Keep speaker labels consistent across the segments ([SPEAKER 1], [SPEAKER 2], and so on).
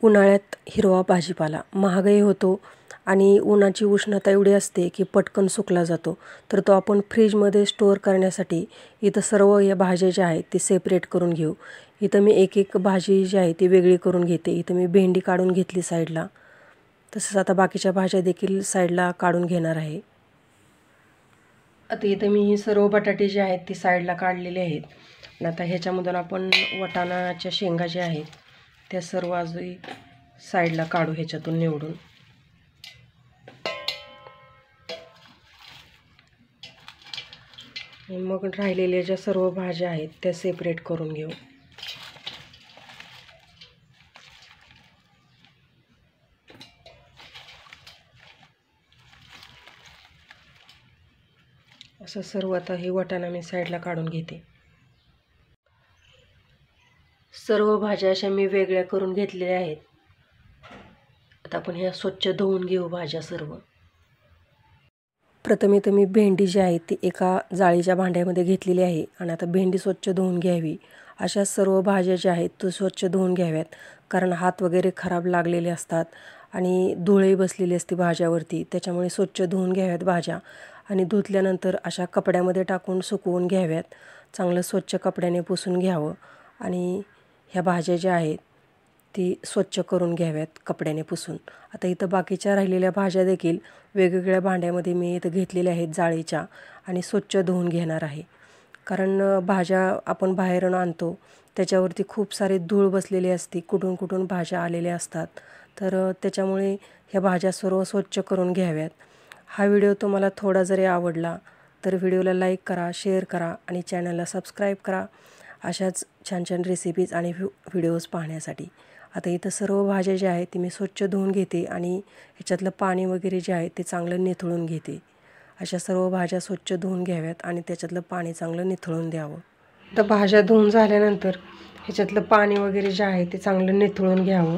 [SPEAKER 1] उन्हाळ्यात हिरवा भाजीपाला महागही होतो आणि उन्हाची उष्णता एवढी असते की पटकन सुकला जातो. तर तो आपण फ्रीजमध्ये स्टोअर करण्यासाठी इथं सर्व या भाज्या ज्या आहेत ती सेपरेट करून घेऊ. इथं मी एक एक भाजी जी आहे ती वेगळी करून घेते. इथं मी भेंडी काढून घेतली साईडला. तसंच आता बाकीच्या भाज्या देखील साईडला काढून घेणार आहे. आता इथं मी सर्व बटाटे जे आहेत ती साईडला काढलेले आहेत. आणि आता ह्याच्यामधून आपण वाटाणाच्या शेंगा ज्या आहेत त्या सर्व अजून साईडला काढू, ह्याच्यातून निवडून. मग राहिलेल्या ज्या सर्व भाज्या आहेत त्या सेपरेट करून घेऊ. असं सर्व आता हे वाटाणा मी साईडला काढून घेते. सर्व भाज्या अशा मी वेगळ्या करून घेतलेल्या आहेत. आता आपण ह्या स्वच्छ धुवून घेऊ भाज्या सर्व. प्रथम इथं मी भेंडी जी आहे ती एका जाळीच्या भांड्यामध्ये घेतलेली आहे आणि आता भेंडी स्वच्छ धुवून घ्यावी. अशा सर्व भाज्या ज्या आहेत तो स्वच्छ धुवून घ्याव्यात, कारण हात वगैरे खराब लागलेले असतात आणि धूळही बसलेली असते भाज्यावरती. त्याच्यामुळे स्वच्छ धुवून घ्याव्यात भाज्या आणि धुतल्यानंतर अशा कपड्यामध्ये टाकून सुकवून घ्याव्यात. चांगलं स्वच्छ कपड्याने पुसून घ्यावं आणि ह्या भाज्या ज्या आहेत ती स्वच्छ करून घ्याव्यात कपड्याने पुसून. आता इथं बाकीच्या राहिलेल्या भाज्या देखील वेगवेगळ्या भांड्यामध्ये मी इथं घेतलेल्या आहेत जाळीच्या आणि स्वच्छ धुवून घेणार आहे. कारण भाज्या आपण बाहेरून आणतो त्याच्यावरती खूप सारी धूळ बसलेली असते, कुठून कुठून भाज्या आलेल्या असतात. तर त्याच्यामुळे ह्या भाज्या सर्व स्वच्छ करून घ्याव्यात. हा व्हिडिओ तुम्हाला थोडा जरी आवडला तर व्हिडिओला लाईक करा, शेअर करा आणि चॅनलला सबस्क्राईब करा अशाच छान छान रेसिपीज आणि व्हिडिओज पाहण्यासाठी. आता इथं सर्व भाज्या ज्या आहेत ती मी स्वच्छ धुवून घेते आणि ह्याच्यातलं पाणी वगैरे जे आहे ते चांगलं निथळून घेते. अशा सर्व भाज्या स्वच्छ धुवून घ्याव्यात आणि त्याच्यातलं पाणी चांगलं निथळून द्यावं. तर भाज्या धुवून झाल्यानंतर ह्याच्यातलं पाणी वगैरे जे आहे ते चांगलं निथळून घ्यावं.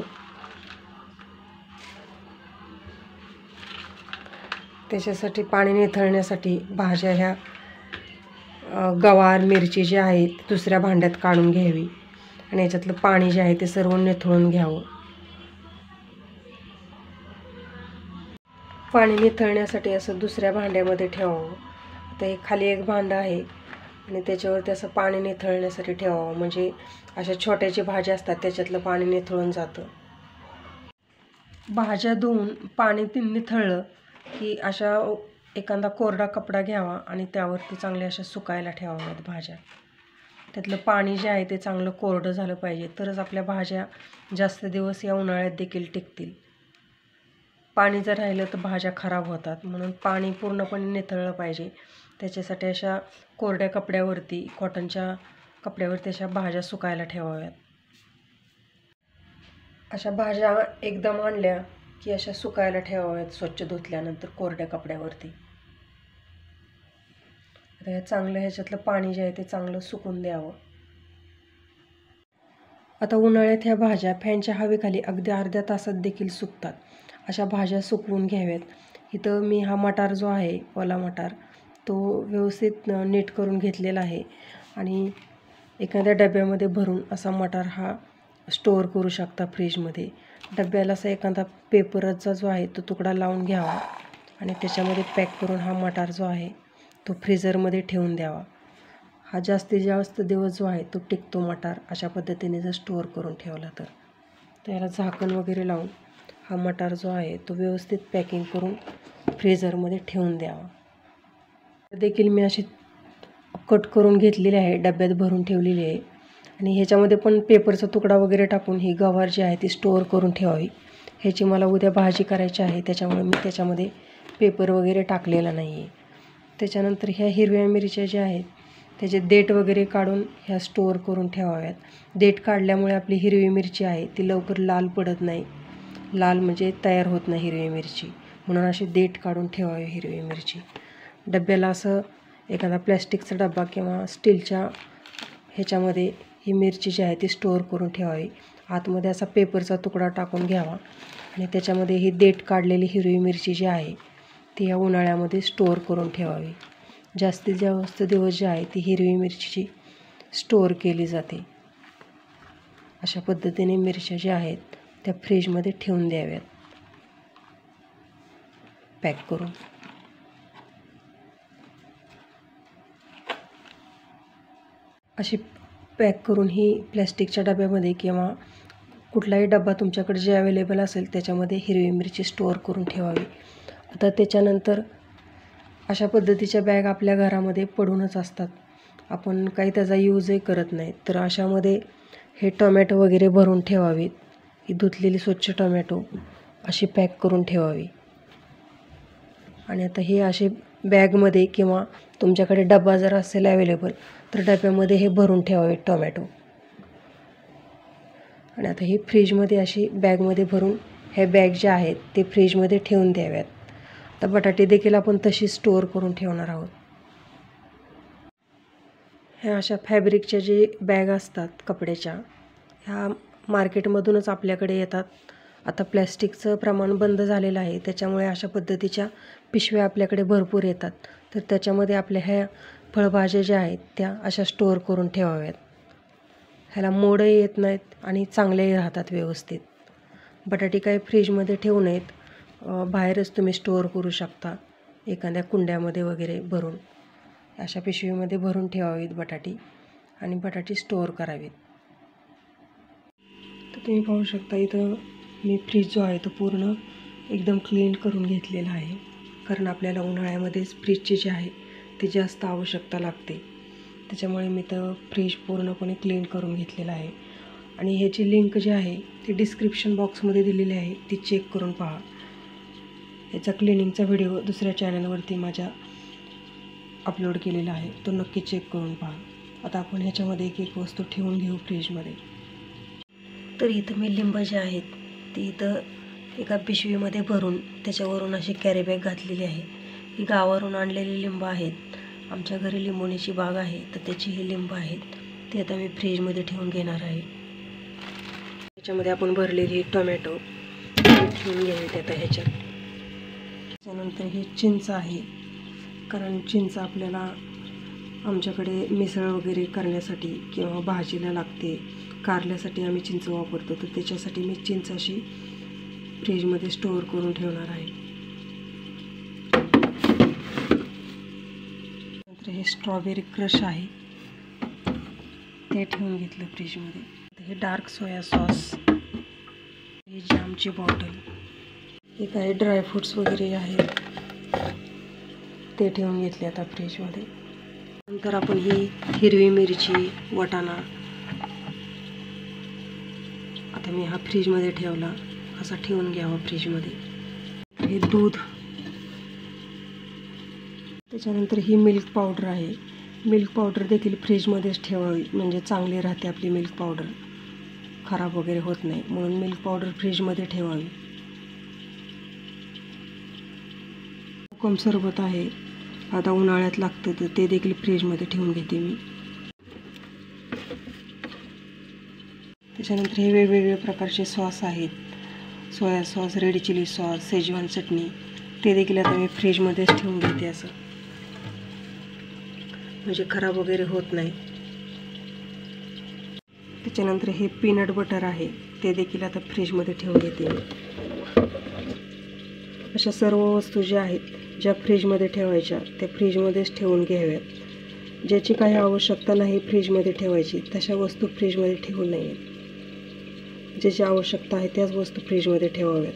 [SPEAKER 1] त्याच्यासाठी पाणी निथळण्यासाठी भाज्या ह्या गवार मिरची जी आहे दुसऱ्या भांड्यात काढून घ्यावी आणि याच्यातलं पाणी जे आहे ते सर्व निथळून घ्यावं. पाणी निथळण्यासाठी असं दुसऱ्या भांड्यामध्ये ठेवावं. आता हे खाली एक भांडं आहे आणि त्याच्यावरती असं पाणी निथळण्यासाठी ठेवावं, म्हणजे अशा छोट्याच्या भाज्या असतात त्याच्यातलं पाणी निथळून जातं. भाज्या धुवून पाणी निथळलं की अशा एखादा कोरडा कपडा घ्यावा आणि त्यावरती चांगल्या अशा सुकायला ठेवाव्यात भाज्या. त्यातलं पाणी जे आहे ते चांगलं कोरडं झालं पाहिजे, तरच आपल्या भाज्या जास्त दिवस या उन्हाळ्यात देखील टिकतील. पाणी जर राहिलं तर भाज्या खराब होतात, म्हणून पाणी पूर्णपणे निथळलं पाहिजे. त्याच्यासाठी अशा कोरड्या कपड्यावरती, कॉटनच्या कपड्यावरती अशा भाज्या सुकायला ठेवाव्यात. अशा भाज्या एकदम आणल्या की अशा सुकायला ठेवाव्यात स्वच्छ धुतल्यानंतर कोरड्या कपड्यावरती. आता चांगलं ह्याच्यातलं पाणी जे आहे ते चांगलं सुकून द्यावं. आता उन्हाळ्यात ह्या भाज्या फॅनच्या हवेखाली अगदी अर्ध्या तासात देखील सुकतात. अशा भाज्या सुकवून घ्याव्यात. इथं मी हा मटार जो आहे ओला मटार तो व्यवस्थित नीट करून घेतलेला आहे आणि एखाद्या डब्यामध्ये भरून असा मटार हा स्टोअर करू शकता फ्रीजमध्ये. डब्याला असा एखादा पेपरचा जो आहे तो तुकडा लावून घ्यावा आणि त्याच्यामध्ये पॅक करून हा मटार जो आहे तो फ्रीझरमध्ये ठेवून द्यावा. हा जास्तीत जास्त दिवस जो आहे तो टिकतो मटार, अशा पद्धतीने जर स्टोअर करून ठेवला तर. त्याला झाकण वगैरे लावून हा मटार जो आहे तो व्यवस्थित पॅकिंग करून फ्रीझरमध्ये ठेवून द्यावा. देखील मी अशी कट करून घेतलेली आहे, डब्यात भरून ठेवलेली आहे आणि ह्याच्यामध्ये पण पेपरचा तुकडा वगैरे टाकून ही गवार जी आहे ती स्टोअर करून ठेवावी. ह्याची मला उद्या भाजी करायची आहे, त्याच्यामुळे मी त्याच्यामध्ये पेपर वगैरे टाकलेला नाही आहे. त्याच्यानंतर ह्या हिरव्या मिरच्या ज्या आहेत त्याचे देठ वगैरे काढून ह्या स्टोअर करून ठेवाव्यात. देठ काढल्यामुळे आपली हिरवी मिरची आहे ती लवकर लाल पडत नाही, लाल म्हणजे तयार होत नाही हिरवी मिरची, म्हणून अशी देठ काढून ठेवावी हिरवी मिरची. डब्याला असं एखादा प्लॅस्टिकचा डबा किंवा स्टीलच्या ह्याच्यामध्ये ही मिरची जी आहे ती स्टोअर करून ठेवावी. आतमध्ये असा पेपरचा तुकडा टाकून घ्यावा आणि त्याच्यामध्ये ही देठ काढलेली हिरवी मिरची जी आहे ती या उन्हाळ्यामध्ये स्टोअर करून ठेवावी. जास्तीत जास्त दिवस जी आहे ती हिरवी मिरचीची स्टोअर केली जाते. अशा पद्धतीने मिरच्या ज्या आहेत त्या फ्रीजमध्ये ठेवून द्याव्यात पॅक करून. अशी पॅक करून ही प्लॅस्टिकच्या डब्यामध्ये किंवा कुठलाही डबा तुमच्याकडे जे अवेलेबल असेल त्याच्यामध्ये हिरवी मिरची स्टोअर करून ठेवावी. आता त्याच्यानंतर अशा पद्धतीच्या बॅग आपल्या घरामध्ये पडूनच असतात, आपण काही त्याचा यूजही करत नाही. तर अशामध्ये हे टोमॅटो वगैरे भरून ठेवावीत. ही धुतलेली स्वच्छ टोमॅटो अशी पॅक करून ठेवावी. आणि आता हे असे बॅगमध्ये किंवा तुमच्याकडे डबा जर असेल अवेलेबल तर डब्यामध्ये हे भरून ठेवावे टोमॅटो. आणि आता ही फ्रीजमध्ये अशी बॅगमध्ये भरून ह्या बॅग ज्या आहेत ते फ्रीजमध्ये ठेवून द्याव्यात. आता बटाटे देखील आपण तशी स्टोअर करून ठेवणार आहोत. ह्या अशा फॅब्रिकच्या जे बॅग असतात कपड्याच्या, ह्या मार्केटमधूनच आपल्याकडे येतात. आता प्लॅस्टिकचं प्रमाण बंद झालेलं आहे, त्याच्यामुळे अशा पद्धतीच्या पिशव्या आपल्याकडे भरपूर येतात. तर त्याच्यामध्ये आपल्या ह्या फळभाज्या ज्या आहेत त्या अशा स्टोअर करून ठेवाव्यात. ह्याला मोडही येत नाहीत आणि चांगलेही राहतात व्यवस्थित. बटाटे काही फ्रीजमध्ये ठेवू नयेत, बाहेरच तुम्ही स्टोअर करू शकता एखाद्या कुंड्यामध्ये वगैरे भरून. अशा पिशवीमध्ये भरून ठेवावीत बटाटे आणि बटाटे स्टोअर करावीत. तर तुम्ही पाहू शकता इथं मी फ्रीज जो आहे तो पूर्ण एकदम क्लीन करून घेतलेला आहे, कारण आपल्याला उन्हाळ्यामध्येच फ्रीजची जी आहे ती जास्त आवश्यकता लागते. त्याच्यामुळे मी तर फ्रीज पूर्णपणे क्लीन करून घेतलेला आहे. आणि ह्याची लिंक जी आहे ती डिस्क्रिप्शन बॉक्समध्ये दिलेली आहे, ती चेक करून पहा. याचा क्लिनिंगचा व्हिडिओ दुसऱ्या चॅनलवरती माझ्या अपलोड केलेला आहे, तो नक्की चेक करून पहा. आता आपण ह्याच्यामध्ये एक एक वस्तू ठेवून घेऊ फ्रीजमध्ये. तर इथं मी लिंब जे आहेत ती इथं एका पिशवीमध्ये भरून त्याच्यावरून अशी कॅरी बॅग घातलेली आहे. ही गावावरून आणलेली लिंब आहेत. आमच्या घरी लिंबोणीची बाग आहे, तर त्याची ही लिंब आहेत, ते आता मी फ्रीजमध्ये ठेवून घेणार आहे. त्याच्यामध्ये आपण भरलेली टोमॅटो ठेवून घ्यावीत आता ह्याच्यात. त्यानंतर ही चिंच आहे, कारण चिंच आपल्याला आमच्याकडे मिसळ वगैरे करण्यासाठी किंवा भाजीला लागते, कारल्यासाठी आम्ही चिंच वापरतो. तर त्याच्यासाठी मी चिंच अशी फ्रीजमध्ये स्टोअर करून ठेवणार आहे. नंतर हे स्ट्रॉबेरी क्रश आहे ते ठेवून घेतलं फ्रीजमध्ये. हे डार्क सोया सॉस, ही जामची बॉटल, हे काही ड्रायफ्रूट्स वगैरे आहेत ते ठेवून घेतले आता फ्रीजमध्ये. नंतर आपण ही हिरवी मिरची, वाटाणा आता मी हा फ्रीजमध्ये ठेवला, असा ठेवून घ्यावा फ्रीजमध्ये. हे दूध, त्याच्यानंतर ही मिल्क पावडर आहे. मिल्क पावडर देखील फ्रीजमध्येच ठेवावी, म्हणजे चांगली राहते आपली मिल्क पावडर, खराब वगैरे होत नाही, म्हणून मिल्क पावडर फ्रीजमध्ये ठेवावी. कोकम सरबत आहे, आता उन्हाळ्यात लागतं तर ते देखील फ्रीजमध्ये ठेवून घेते मी. त्याच्यानंतर हे वेगवेगळे प्रकारचे सॉस आहेत, soya sauce, red chilli sauce, Schezwan चटणी, ते देखील आता मी फ्रीजमध्येच ठेवून घेते, असं म्हणजे खराब वगैरे होत नाही. त्याच्यानंतर हे पीनट बटर आहे, ते देखील आता फ्रीजमध्ये ठेवून घेते मी. अशा सर्व वस्तू ज्या आहेत ज्या फ्रीजमध्ये ठेवायच्या त्या फ्रीजमध्येच ठेवून घ्याव्यात. ज्याची काही आवश्यकता नाही फ्रीजमध्ये ठेवायची तशा वस्तू फ्रीजमध्ये ठेवू नये. ज्याची आवश्यकता आहे त्याच वस्तू फ्रीजमध्ये ठेवाव्यात.